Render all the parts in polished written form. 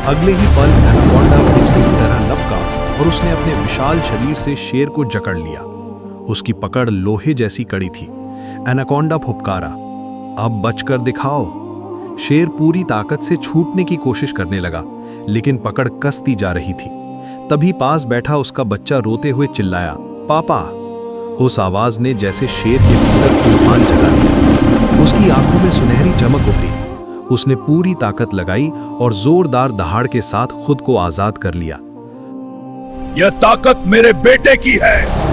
अगले ही पल एनाकोंडा बिजली की तरह लपका और उसने अपने विशाल शरीर से शेर को जकड़ लिया। उसकी पकड़ लोहे जैसी कड़ी थी। एनाकोंडा फुफकारा, अब बचकर दिखाओ। शेर पूरी ताकत से छूटने की कोशिश करने लगा, लेकिन पकड़ कसती जा रही थी। तभी पास बैठा उसका बच्चा रोते हुए चिल्लाया, पापा। उस आवाज ने जैसे शेर के भीतर तूफान जगा दिया। उसकी आंखों में सुनहरी चमक उभरी। उसने पूरी ताकत लगाई और जोरदार दहाड़ के साथ खुद को आजाद कर लिया। यह ताकत मेरे बेटे की है।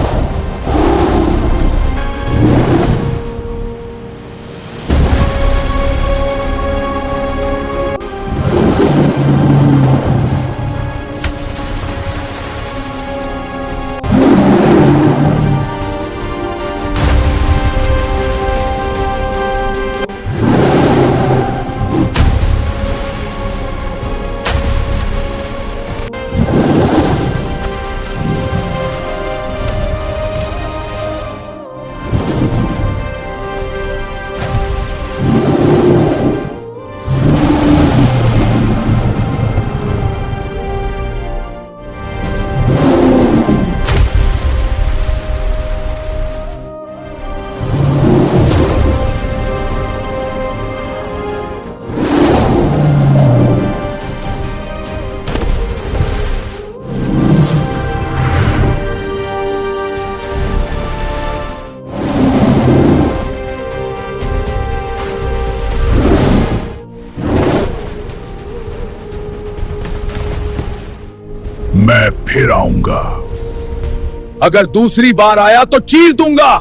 मैं फिर आऊंगा। अगर दूसरी बार आया तो चीर दूंगा।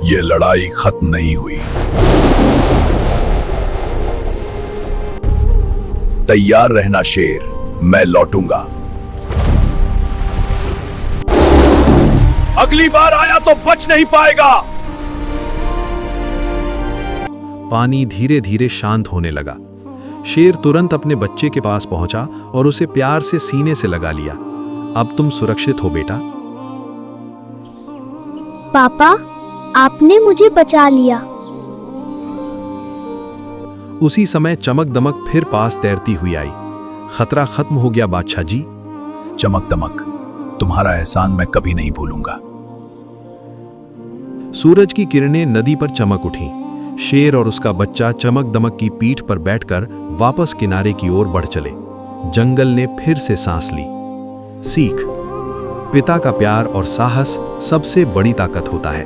यह लड़ाई खत्म नहीं हुई। तैयार रहना शेर, मैं लौटूंगा। अगली बार आया तो बच नहीं पाएगा। पानी धीरे धीरे शांत होने लगा। शेर तुरंत अपने बच्चे के पास पहुंचा और उसे प्यार से सीने से लगा लिया। अब तुम सुरक्षित हो बेटा। पापा, आपने मुझे बचा लिया। उसी समय चमक दमक फिर पास तैरती हुई आई। खतरा खत्म हो गया बादशाह जी। चमक दमक, तुम्हारा एहसान मैं कभी नहीं भूलूंगा। सूरज की किरणें नदी पर चमक उठी। शेर और उसका बच्चा चमक दमक की पीठ पर बैठकर वापस किनारे की ओर बढ़ चले। जंगल ने फिर से सांस ली। सीख, पिता का प्यार और साहस सबसे बड़ी ताकत होता है।